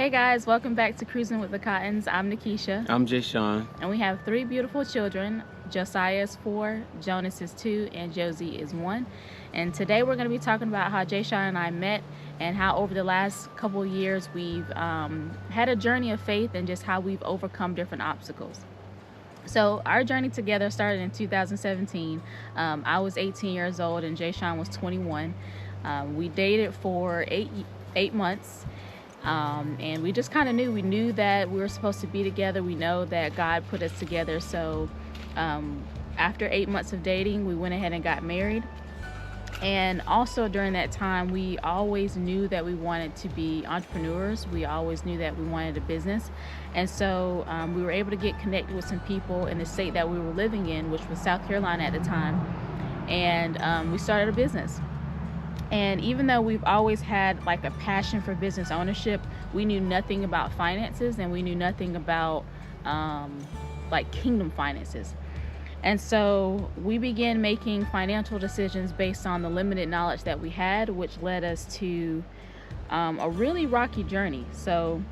Hey guys, welcome back to Cruising with the Cottons. I'm Nikisha. I'm Jay Sean. And we have 3 beautiful children. Josiah is 4, Jonas is 2, and Josie is 1. And today we're going to be talking about how Jay Sean and I met and how over the last couple of years we've had a journey of faith and just how we've overcome different obstacles. So our journey together started in 2017. I was 18 years old and Jay Sean was 21. We dated for eight months. And we just kind of knew that we were supposed to be together. We know that God put us together. So after 8 months of dating, we went ahead and got married. And also during that time, we always knew that we wanted to be entrepreneurs. We always knew that we wanted a business. And so we were able to get connected with some people in the state that we were living in, which was South Carolina at the time. And we started a business. And even though we've always had like a passion for business ownership, we knew nothing about finances and we knew nothing about like kingdom finances. And so we began making financial decisions based on the limited knowledge that we had, which led us to a really rocky journey. So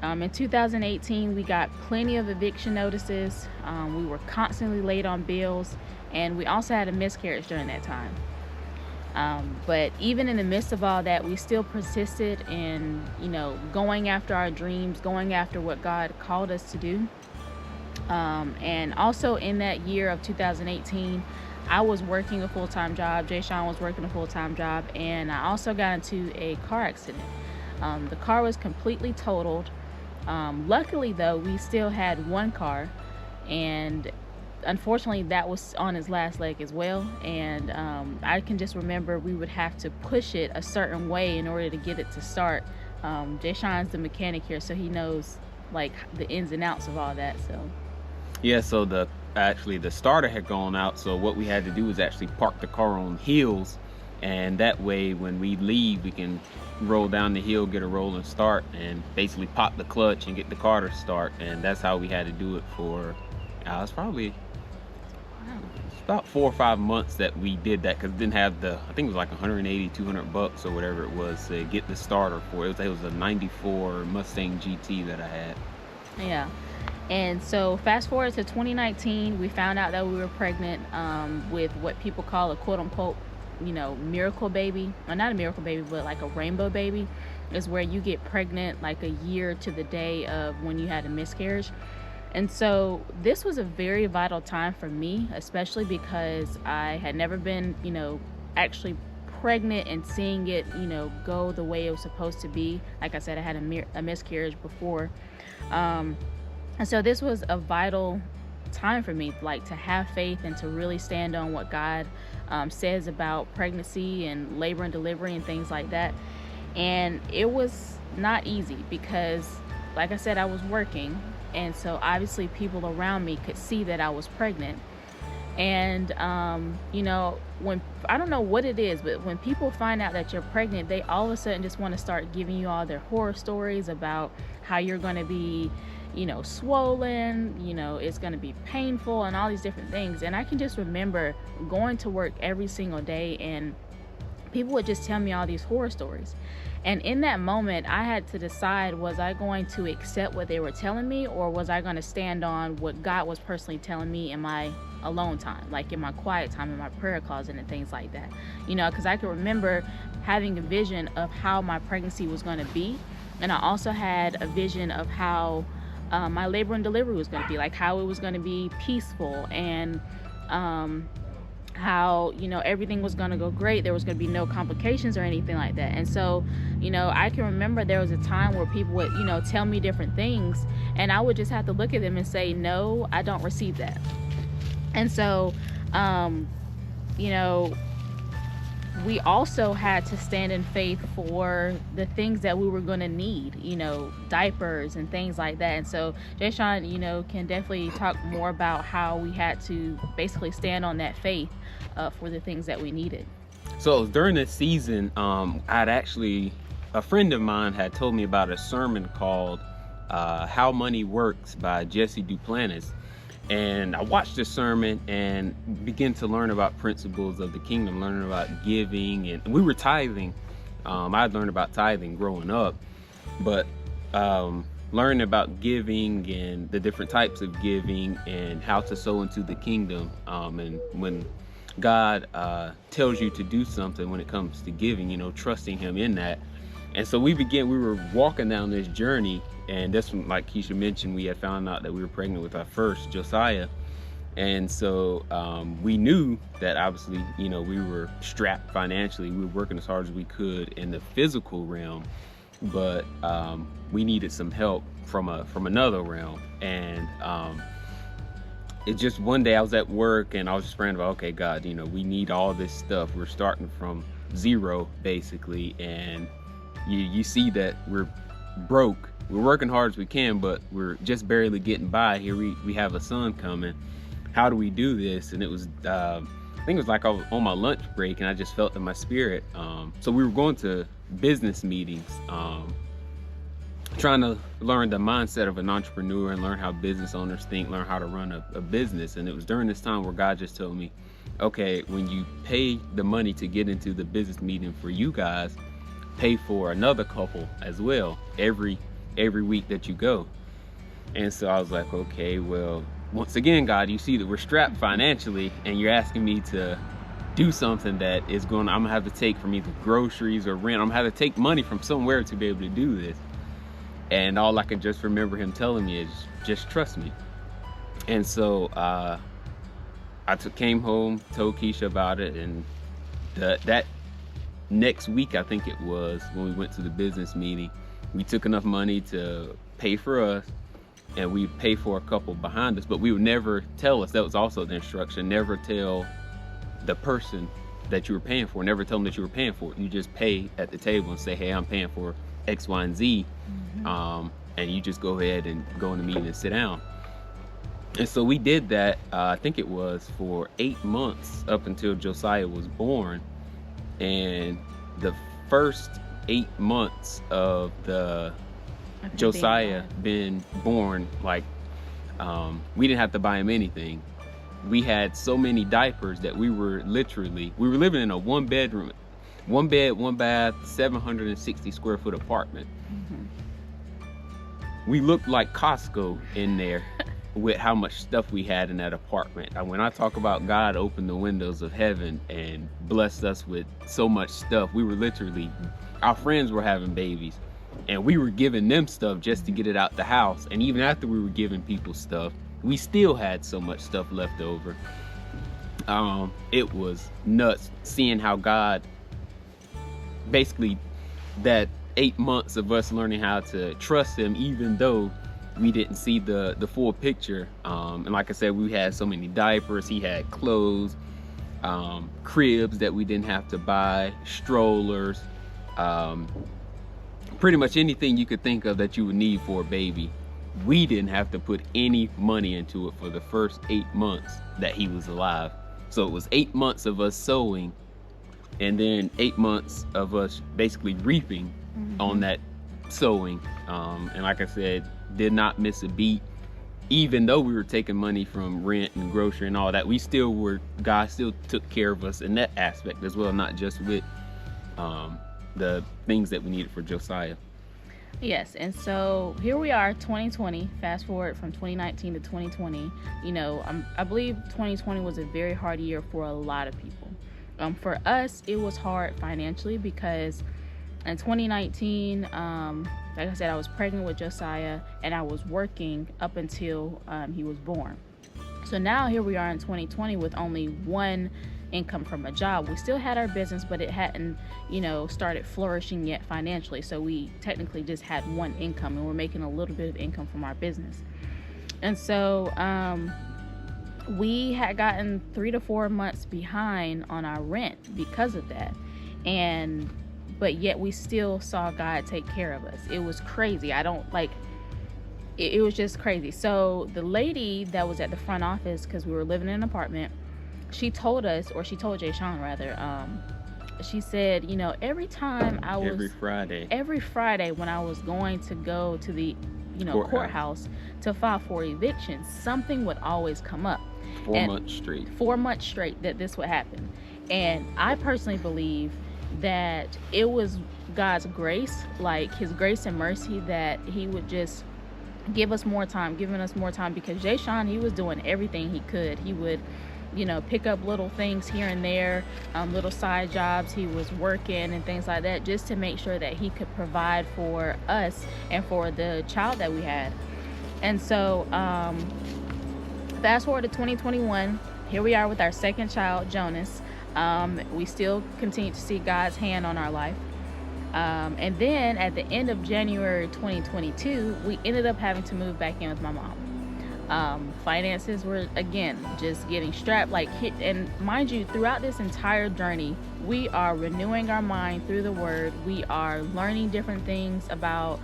in 2018, we got plenty of eviction notices. We were constantly late on bills, and we also had a miscarriage during that time. But even in the midst of all that, we still persisted in, going after our dreams, going after what God called us to do. And also in that year of 2018, I was working a full-time job. Jay Sean was working a full-time job. And I also got into a car accident. The car was completely totaled. Luckily, though, we still had one car. And unfortunately, that was on his last leg as well. And I can just remember we would have to push it a certain way in order to get it to start. Jay Sean's the mechanic here, so he knows like the ins and outs of all that. So the starter had gone out, so what we had to do was actually park the car on hills, and that way when we leave we can roll down the hill, get a rolling start, and basically pop the clutch and get the car to start. And that's how we had to do it for it's probably about 4 or 5 months that we did that, because it didn't have I think it was like 180, 200 bucks or whatever it was to get the starter for it. It was a 94 Mustang GT that I had. Yeah. And so fast forward to 2019, we found out that we were pregnant with what people call a quote unquote, miracle baby. Well, not a miracle baby, but like a rainbow baby is where you get pregnant like a year to the day of when you had a miscarriage. And so this was a very vital time for me, especially because I had never been, actually pregnant and seeing it, go the way it was supposed to be. Like I said, I had a miscarriage before. And so this was a vital time for me, like to have faith and to really stand on what God says about pregnancy and labor and delivery and things like that. And it was not easy because, like I said, I was working. And so obviously people around me could see that I was pregnant. And, when, I don't know what it is, but when people find out that you're pregnant, they all of a sudden just want to start giving you all their horror stories about how you're going to be, swollen, it's going to be painful and all these different things. And I can just remember going to work every single day and people would just tell me all these horror stories. And in that moment, I had to decide, was I going to accept what they were telling me, or was I going to stand on what God was personally telling me in my alone time, like in my quiet time, in my prayer closet and things like that? Because I can remember having a vision of how my pregnancy was going to be. And I also had a vision of how my labor and delivery was going to be, like how it was going to be peaceful and how everything was going to go great. There was going to be no complications or anything like that. And so I can remember there was a time where people would tell me different things, and I would just have to look at them and say, no, I don't receive that. And so we also had to stand in faith for the things that we were going to need, diapers and things like that. And so Jay Sean, can definitely talk more about how we had to basically stand on that faith for the things that we needed. So during this season, a friend of mine had told me about a sermon called How Money Works by Jesse Duplantis. And I watched this sermon and began to learn about principles of the kingdom, learning about giving, and we were tithing. I'd learned about tithing growing up, but learning about giving and the different types of giving and how to sow into the kingdom. And when God tells you to do something when it comes to giving, trusting Him in that. And so we were walking down this journey, and that's when, like Keisha mentioned, we had found out that we were pregnant with our first, Josiah. And so we knew that obviously, we were strapped financially. We were working as hard as we could in the physical realm, but we needed some help from another realm. And it just, one day I was at work and I was just praying about, okay, God, we need all this stuff. We're starting from zero basically, and you see that we're broke. We're working hard as we can, but we're just barely getting by. Here we have a son coming. How do we do this? And it was I think it was like I was on my lunch break, and I just felt in my spirit. So we were going to business meetings, trying to learn the mindset of an entrepreneur and learn how business owners think, learn how to run a business. And it was during this time where God just told me, okay, when you pay the money to get into the business meeting for you guys, pay for another couple as well every week that you go. And so I was like, okay, well, once again, God, you see that we're strapped financially, and you're asking me to do something that I'm gonna have to take from either groceries or rent. I'm gonna have to take money from somewhere to be able to do this. And all I can just remember Him telling me is just trust me. And so I came home, told Keisha about it, and that next week, I think it was, when we went to the business meeting, we took enough money to pay for us, and we pay for a couple behind us, but we would never tell us. That was also the instruction: never tell the person that you were paying for. Never tell them that you were paying for it. You just pay at the table and say, hey, I'm paying for X, Y, and Z. And you just go ahead and go in the meeting and sit down. And so we did that. I think it was for 8 months up until Josiah was born. And the first 8 months of the Josiah being born, like we didn't have to buy him anything. We had so many diapers that we were living in a one bed, one bath, 760 square foot apartment. We looked like Costco in there with how much stuff we had in that apartment. And when I talk about God opened the windows of heaven and blessed us with so much stuff, we were literally, our friends were having babies, and we were giving them stuff just to get it out the house. And even after we were giving people stuff, we still had so much stuff left over. It was nuts seeing how God, basically, that 8 months of us learning how to trust Him, even though we didn't see the full picture. And like I said, we had so many diapers. He had clothes, cribs that we didn't have to buy, strollers, pretty much anything you could think of that you would need for a baby. We didn't have to put any money into it for the first 8 months that he was alive. So it was 8 months of us sowing, and then 8 months of us basically reaping on that sowing. And like I said, did not miss a beat. Even though we were taking money from rent and grocery and all that, God still took care of us in that aspect as well, not just with the things that we needed for Josiah. Yes, and so here we are, 2020. Fast forward from 2019 to 2020. I believe 2020 was a very hard year for a lot of people. For us, it was hard financially because in 2019, like I said, I was pregnant with Josiah, and I was working up until he was born. So now here we are in 2020 with only one income from a job. We still had our business, but it hadn't, started flourishing yet financially. So we technically just had one income, and we're making a little bit of income from our business. And so we had gotten 3 to 4 months behind on our rent because of that. But yet we still saw God take care of us. It was crazy. It was just crazy. So the lady that was at the front office, because we were living in an apartment, she told us, or she told Jay Sean rather, she said, every time every Friday when I was going to go to the, courthouse to file for eviction, something would always come up. 4 months straight that this would happen. And I personally believe, that it was God's grace, like his grace and mercy, that he would just giving us more time, because Jay Sean, he was doing everything he could. He would, pick up little things here and there, little side jobs. He was working and things like that just to make sure that he could provide for us and for the child that we had. And so, fast forward to 2021, here we are with our second child, Jonas. We still continue to see God's hand on our life. And then at the end of January 2022, we ended up having to move back in with my mom. Finances were, again, just getting strapped. And mind you, throughout this entire journey, we are renewing our mind through the Word. We are learning different things about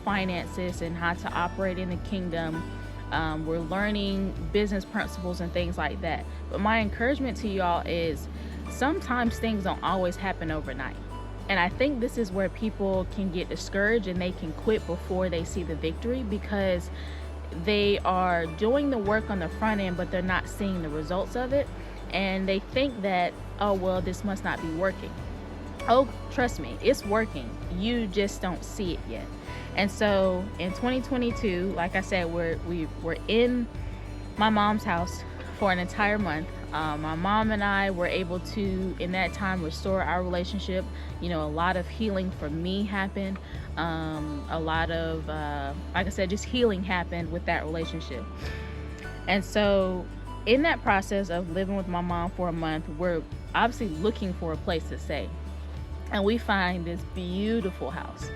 finances and how to operate in the kingdom. We're learning business principles and things like that. But my encouragement to y'all is sometimes things don't always happen overnight. And I think this is where people can get discouraged and they can quit before they see the victory, because they are doing the work on the front end, but they're not seeing the results of it. And they think that, oh, well, this must not be working. Oh, trust me, it's working. You just don't see it yet. And so in 2022, like I said, we were in my mom's house for an entire month. My mom and I were able to, in that time, restore our relationship. A lot of healing for me happened. A lot of, like I said, just healing happened with that relationship. And so in that process of living with my mom for a month, we're obviously looking for a place to stay. And we find this beautiful house.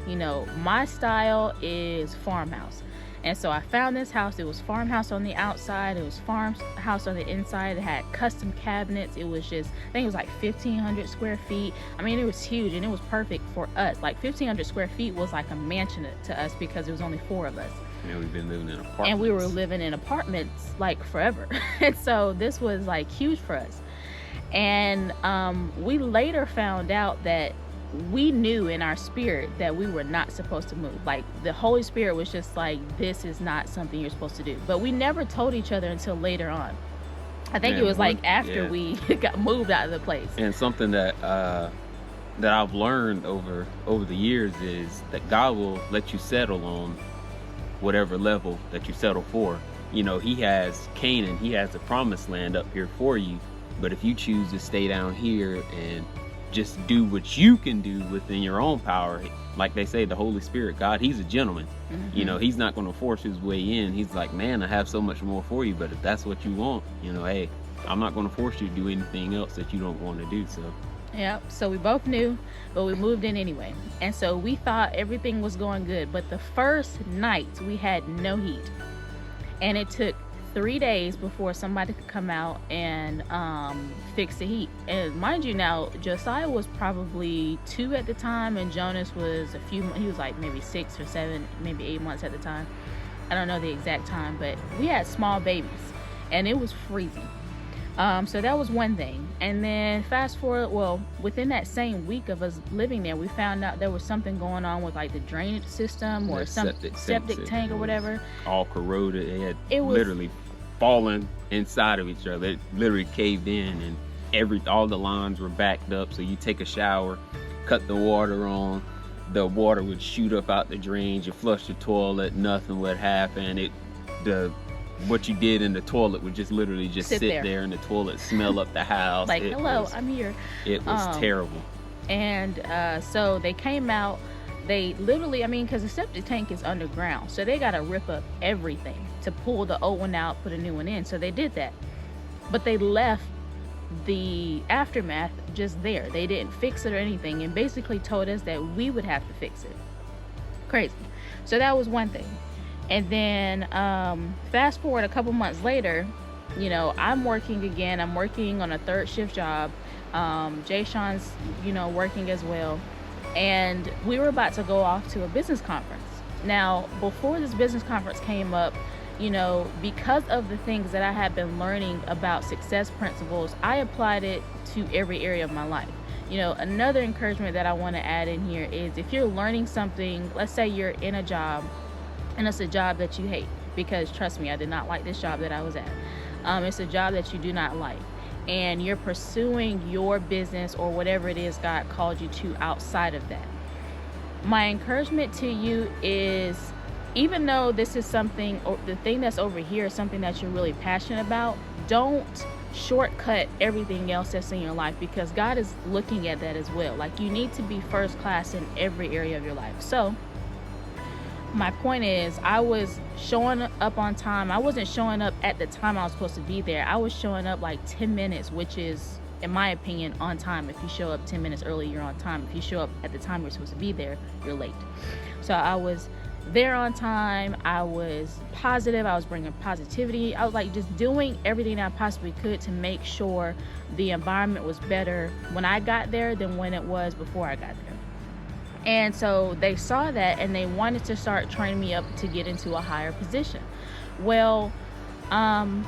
My style is farmhouse. And so I found this house. It was farmhouse on the outside. It was farmhouse on the inside. It had custom cabinets. It was just, I think it was like 1,500 square feet. I mean, it was huge and it was perfect for us. Like 1,500 square feet was like a mansion to us because it was only 4 of us. Yeah, we've been living in apartments. And we were living in apartments like forever. And so this was like huge for us. And we later found out that we knew in our spirit that we were not supposed to move. Like the Holy Spirit was just like, this is not something you're supposed to do. But we never told each other until later on. I think it was after we got moved out of the place. And something that I've learned over the years is that God will let you settle on whatever level that you settle for. He has Canaan, he has the promised land up here for you. But if you choose to stay down here and just do what you can do within your own power, like they say, the Holy Spirit, God, he's a gentleman. Mm-hmm. He's not going to force his way in. He's like, man, I have so much more for you, but if that's what you want, hey, I'm not going to force you to do anything else that you don't want to do. So we both knew, but we moved in anyway. And so we thought everything was going good, but the first night we had no heat, and it took 3 days before somebody could come out and fix the heat. And mind you, now Josiah was probably 2 at the time, and Jonas was he was like maybe 6 or 7, maybe 8 months at the time. I don't know the exact time, but we had small babies and it was freezing. So that was one thing. And then fast forward, within that same week of us living there, we found out there was something going on with like the drainage system or some septic tank or whatever. All corroded. It was literally fallen inside of each other. It literally caved in, and all the lines were backed up. So you take a shower, cut the water on, the water would shoot up out the drains. You flush the toilet, nothing would happen. What you did in the toilet would just literally sit there in the toilet, smell up the house. Like, hello, I'm here. It was terrible. And so they came out. They literally, because the septic tank is underground, so they got to rip up everything to pull the old one out, put a new one in. So they did that. But they left the aftermath just there. They didn't fix it or anything, and basically told us that we would have to fix it. Crazy. So that was one thing. And then fast forward a couple months later, I'm working again. I'm working on a 3rd shift job. Jay Sean's, working as well. And we were about to go off to a business conference. Now, before this business conference came up, because of the things that I had been learning about success principles, I applied it to every area of my life. Another encouragement that I want to add in here is, if you're learning something, let's say you're in a job and it's a job that you hate, because trust me, I did not like this job that I was at. It's a job that you do not like. and you're pursuing your business or whatever it is God called you to outside of that. My encouragement to you is, even though this is something, or the thing that's over here is something that you're really passionate about, don't shortcut everything else that's in your life, because God is looking at that as well. Like, you need to be first class in every area of your life. So my point is, I was showing up on time. I wasn't showing up at the time I was supposed to be there. I was showing up like 10 minutes, which is, in my opinion, on time. If you show up 10 minutes early, you're on time. If you show up at the time you're supposed to be there, you're late. So I was there on time. I was positive. I was bringing positivity. I was like just doing everything I possibly could to make sure the environment was better when I got there than when it was before I got there. And so they saw that, and they wanted to start training me up to get into a higher position. Well, I'm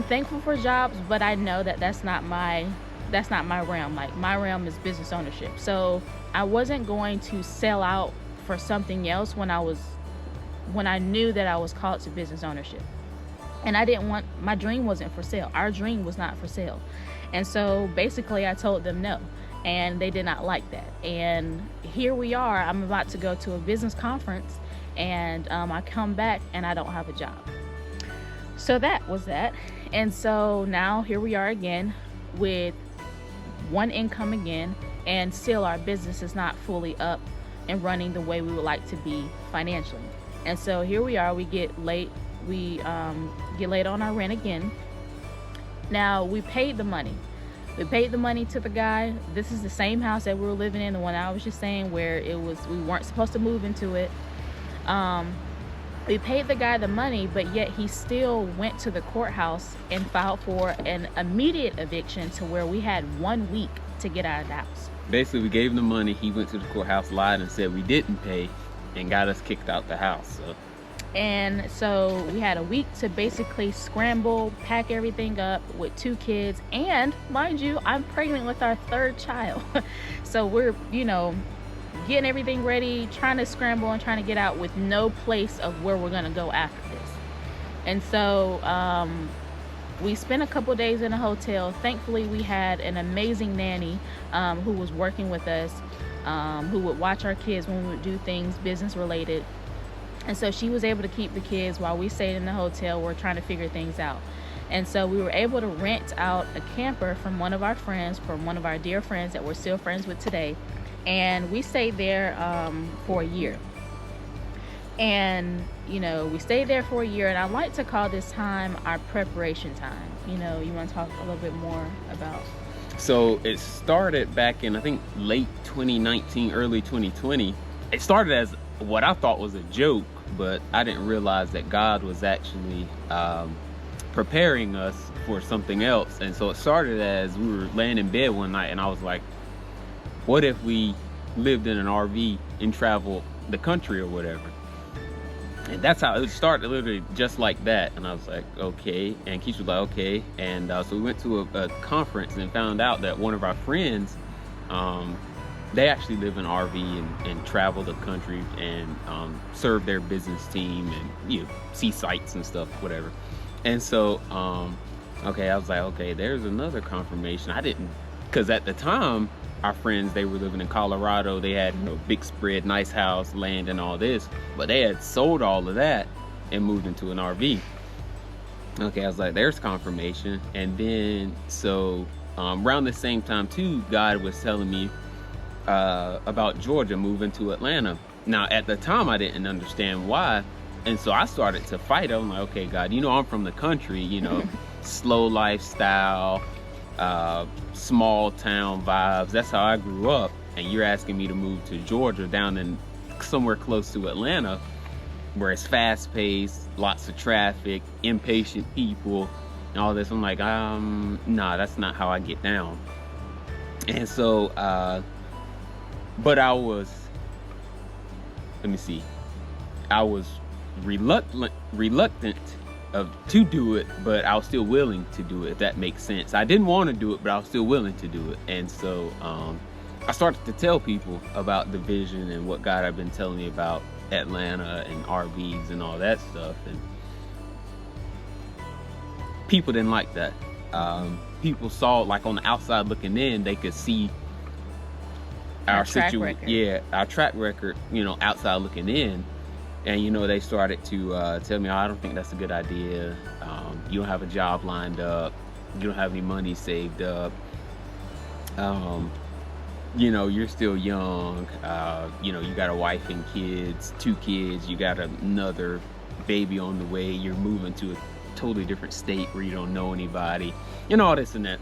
thankful for jobs, but I know that that's not my realm. Like, my realm is business ownership. So I wasn't going to sell out for something else when I knew that I was called to business ownership. And my dream wasn't for sale. Our dream was not for sale. And so basically I told them no, and they did not like that. And here we are, I'm about to go to a business conference, and I come back and I don't have a job. So that was that. And so now here we are again with one income again, and still our business is not fully up and running the way we would like to be financially. And so here we are, we get late on our rent again. Now, we paid the money to the guy. This is the same house that we were living in, the one I was just saying, where we weren't supposed to move into it. We paid the guy the money, but yet he still went to the courthouse and filed for an immediate eviction, to where we had 1 week to get out of the house. Basically, we gave him the money. He went to the courthouse, lied, and said we didn't pay, and got us kicked out the house. And so we had a week to basically scramble, pack everything up with 2 kids. And mind you, I'm pregnant with our 3rd child. So we're, getting everything ready, trying to scramble and trying to get out with no place of where we're going to go after this. And so we spent a couple days in a hotel. Thankfully, we had an amazing nanny who was working with us, who would watch our kids when we would do things business related. And so she was able to keep the kids while we stayed in the hotel. We're trying to figure things out. And so we were able to rent out a camper from one of our dear friends that we're still friends with today. And we stayed there for a year. And, we stayed there for a year. And I like to call this time our preparation time. You want to talk a little bit more about? So it started back in, I think, late 2019, early 2020. It started as what I thought was a joke, but I didn't realize that God was actually preparing us for something else. And so it started as we were laying in bed one night, and I was like, what if we lived in an RV and traveled the country or whatever? And that's how it started, literally just like that. And I was like, okay. And Keisha was like, okay. And so we went to a conference and found out that one of our friends, they actually live in RV and travel the country and serve their business team and see sights and stuff, whatever. And so okay, I was like, okay, there's another confirmation. I didn't, because at the time our friends, they were living in Colorado. They had big spread, nice house, land, and all this, but they had sold all of that and moved into an RV. Okay, I was like, there's confirmation. And then so around the same time too, God was telling me about Georgia moving to Atlanta. Now at the time I didn't understand why, and so I started to fight. I'm like, okay, God, I'm from the country, slow lifestyle, small town vibes. That's how I grew up, and you're asking me to move to Georgia, down in somewhere close to Atlanta, where it's fast paced, lots of traffic, impatient people, and all this. I'm like, nah, that's not how I get down. And so but I was reluctant to do it, but I was still willing to do it, if that makes sense. I didn't want to do it, but I was still willing to do it. And so I started to tell people about the vision and what God had been telling me about Atlanta and RVs and all that stuff, and people didn't like that. people saw, like on the outside looking in, they could see Our track record. Yeah, our track record, you know, outside looking in. And, you know, they started to tell me, oh, I don't think that's a good idea. You don't have a job lined up. You don't have any money saved up. You know, you're still young. You know, you got a wife and kids, 2 kids. You got another baby on the way. You're moving to a totally different state where you don't know anybody. You know, all this and that.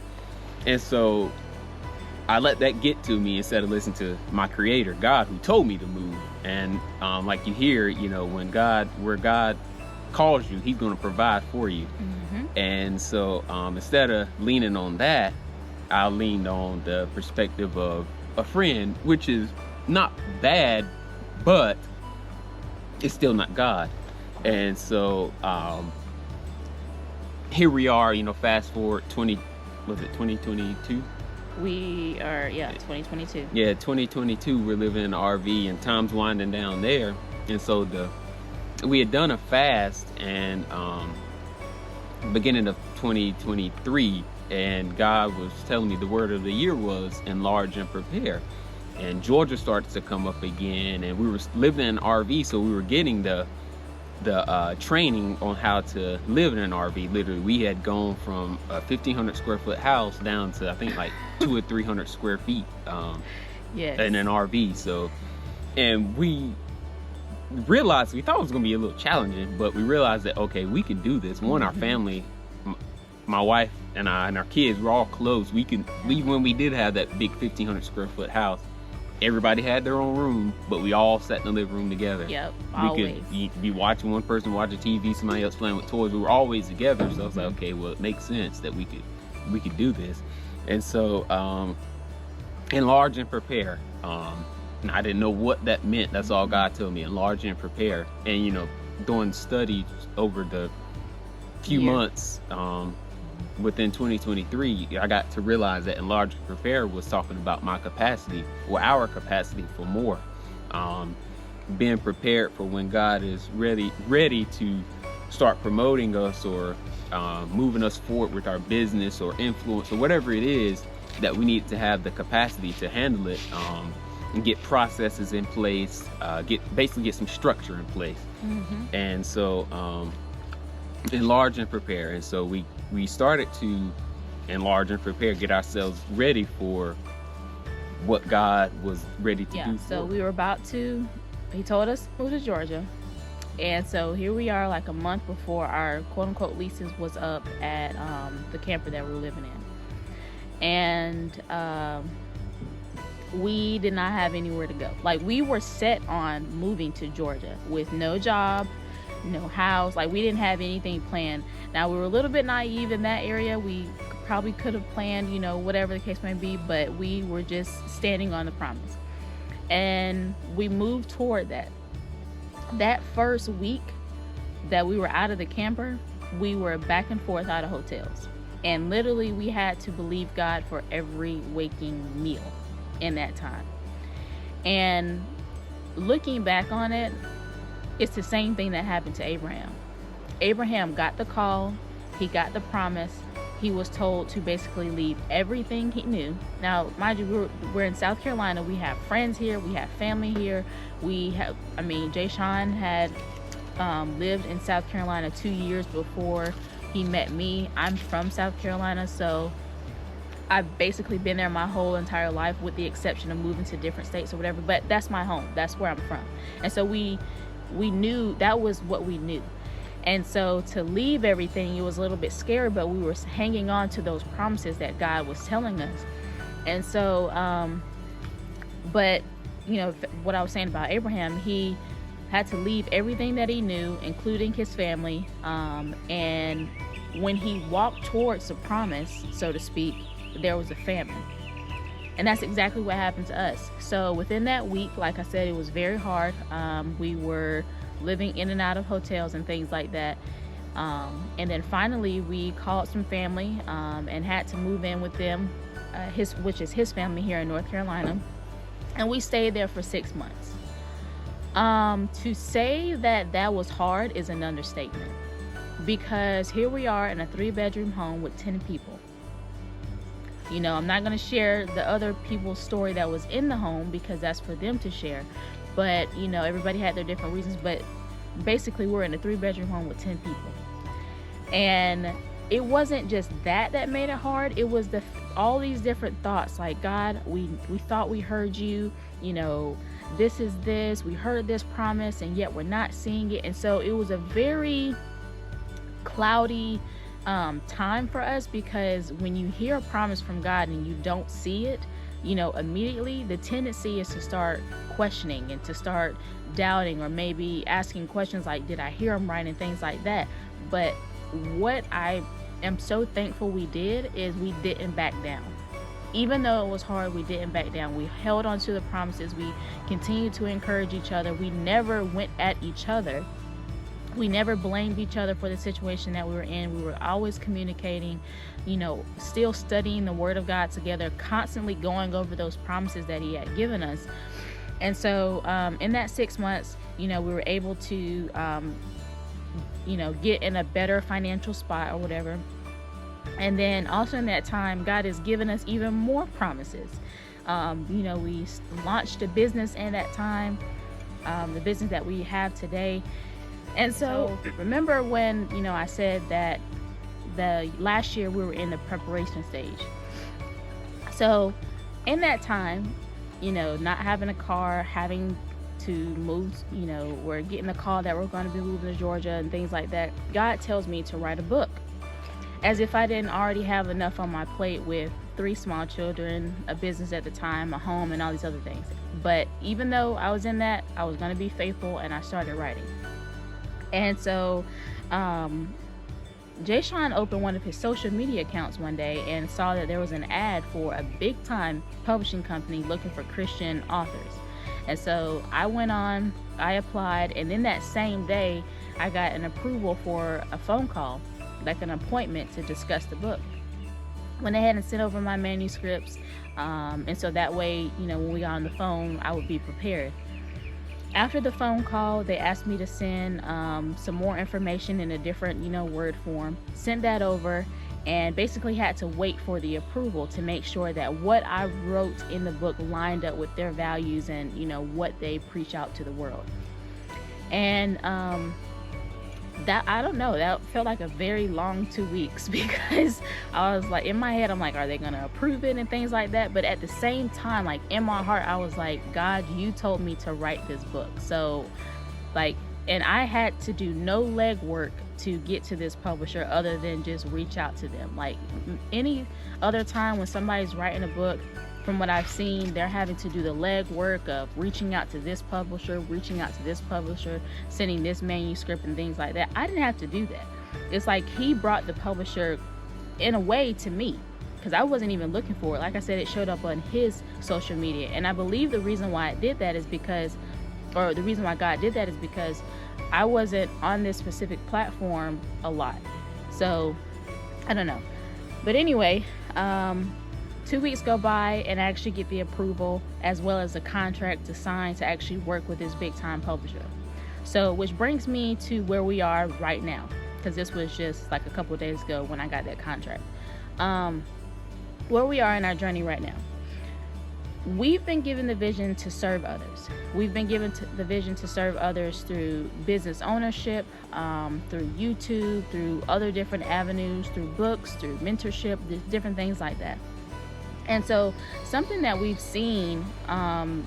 And so I let that get to me instead of listening to my creator, God, who told me to move. And like you hear, you know, where God calls you, he's going to provide for you. And so instead of leaning on that, I leaned on the perspective of a friend, which is not bad, but it's still not God. And so here we are, you know, fast forward 2022? We are, 2022. Yeah, 2022, we're living in an RV and time's winding down there. And so we had done a fast and beginning of 2023, and God was telling me the word of the year was enlarge and prepare. And Georgia started to come up again, and we were living in an RV, so we were getting the training on how to live in an RV. Literally, we had gone from a 1,500 square foot house down to, I think, like 200 or 300 square feet in an RV. So, and we realized, we thought it was going to be a little challenging, but we realized that, okay, we can do this. One, our family, my wife and I and our kids, we're all close. When we did have that big 1,500 square foot house, everybody had their own room, but we all sat in the living room together. Yep, always. We could be watching, one person watching TV, somebody else playing with toys. We were always together. So I was like, okay, well, it makes sense that we could do this. And so enlarge and prepare. And I didn't know what that meant. That's all God told me, enlarge and prepare. And, you know, doing studies over the few months within 2023, I got to realize that enlarge and prepare was talking about my capacity, or our capacity for more. Being prepared for when God is ready to start promoting us or moving us forward with our business or influence or whatever it is, that we need to have the capacity to handle it, and get processes in place, basically get some structure in place. And so enlarge and prepare. And so we started to enlarge and prepare, get ourselves ready for what God was ready to do. So we were about to, he told us move to Georgia. And so here we are, like a month before our quote unquote leases was up at the camper that we were living in. And we did not have anywhere to go. Like, we were set on moving to Georgia with no job, no house. Like, we didn't have anything planned. Now, we were a little bit naive in that area. We probably could have planned, you know, whatever the case may be, but we were just standing on the promise. And we moved toward that. That first week that we were out of the camper, we were back and forth out of hotels. And literally, we had to believe God for every waking meal in that time. And looking back on it, it's the same thing that happened to Abraham. Abraham got the call, he got the promise, he was told to basically leave everything he knew. Now, mind you, we're in South Carolina, we have friends here, we have family here, Jay Sean had lived in South Carolina 2 years before he met me. I'm from South Carolina, so I've basically been there my whole entire life, with the exception of moving to different states or whatever, but that's my home, that's where I'm from. And so we knew that was what we knew. And so to leave everything, it was a little bit scary, but we were hanging on to those promises that God was telling us. And so but you know what I was saying about Abraham, he had to leave everything that he knew, including his family, and when he walked towards the promise, so to speak, there was a famine. And that's exactly what happened to us. So within that week, like I said, it was very hard. We were living in and out of hotels and things like that. And then finally we called some family and had to move in with them, which is his family here in North Carolina. And we stayed there for 6 months. To say that was hard is an understatement, because here we are in a 3-bedroom home with 10 people. I'm not going to share the other people's story that was in the home because that's for them to share. But, everybody had their different reasons. But basically, we're in a 3-bedroom home with 10 people. And it wasn't just that made it hard. It was all these different thoughts like, God, we thought we heard you, this is this, we heard this promise, and yet we're not seeing it. And so it was a very cloudy time for us, because when you hear a promise from God and you don't see it, immediately the tendency is to start questioning and to start doubting, or maybe asking questions like, did I hear him right, and things like that. But what I am so thankful we did is we didn't back down. Even though it was hard, we didn't back down. We held on to the promises. We continued to encourage each other. We never went at each other. We never blamed each other for the situation that we were in. We were always communicating, still studying the Word of God together, constantly going over those promises that He had given us. And so in that 6 months, we were able to, get in a better financial spot or whatever. And then also in that time, God has given us even more promises. We launched a business in that time, the business that we have today. And so remember when, I said that the last year we were in the preparation stage. So in that time, not having a car, having to move, we're getting a call that we're going to be moving to Georgia and things like that. God tells me to write a book, as if I didn't already have enough on my plate with 3 small children, a business at the time, a home, and all these other things. But even though I was in that, I was going to be faithful, and I started writing. And so Jay Sean opened one of his social media accounts one day and saw that there was an ad for a big time publishing company looking for Christian authors. And so I went on, I applied, and then that same day I got an approval for a phone call, like an appointment to discuss the book. Went ahead and sent over my manuscripts, and so that way, when we got on the phone, I would be prepared. After the phone call, they asked me to send some more information in a different, Word form. Sent that over, and basically had to wait for the approval to make sure that what I wrote in the book lined up with their values and, what they preach out to the world. And that, I don't know, that felt like a very long 2 weeks, because I was like, in my head, I'm like, are they going to approve it and things like that? But at the same time, like in my heart, I was like, God, you told me to write this book. So and I had to do no legwork to get to this publisher other than just reach out to them. Like any other time when somebody's writing a book, from what I've seen, they're having to do the legwork of reaching out to this publisher, sending this manuscript and things like that. I didn't have to do that. It's like He brought the publisher in a way to me, because I wasn't even looking for it. Like I said, it showed up on His social media. And I believe the reason why it did that is because, or the reason why God did that is because I wasn't on this specific platform a lot. So I don't know. But anyway, 2 weeks go by and I actually get the approval as well as a contract to sign to actually work with this big time publisher. So which brings me to where we are right now, because this was just like a couple of days ago when I got that contract. Where we are in our journey right now. We've been given the vision to serve others. We've been given the vision to serve others through business ownership, through YouTube, through other different avenues, through books, through mentorship, different things like that. And so something that we've seen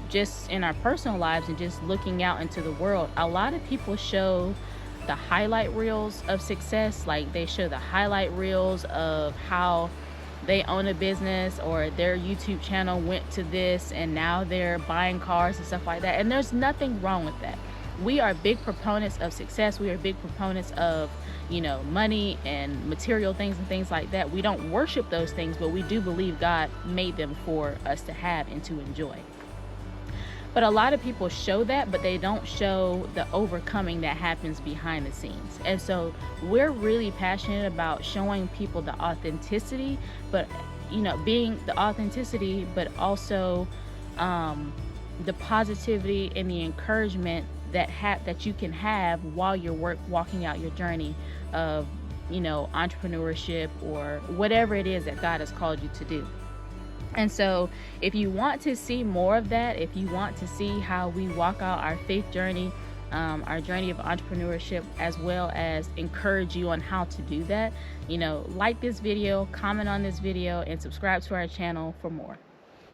just in our personal lives and just looking out into the world, a lot of people show the highlight reels of success. Like they show the highlight reels of how they own a business or their YouTube channel went to this and now they're buying cars and stuff like that. And there's nothing wrong with that. We are big proponents of success. We are big proponents of, money and material things and things like that. We don't worship those things, but we do believe God made them for us to have and to enjoy. But a lot of people show that, but they don't show the overcoming that happens behind the scenes. And so we're really passionate about showing people the authenticity, but, being the authenticity, but also the positivity and the encouragement that you can have while you're walking out your journey of, entrepreneurship or whatever it is that God has called you to do. And so if you want to see more of that, if you want to see how we walk out our faith journey, our journey of entrepreneurship, as well as encourage you on how to do that, like this video, comment on this video, and subscribe to our channel for more.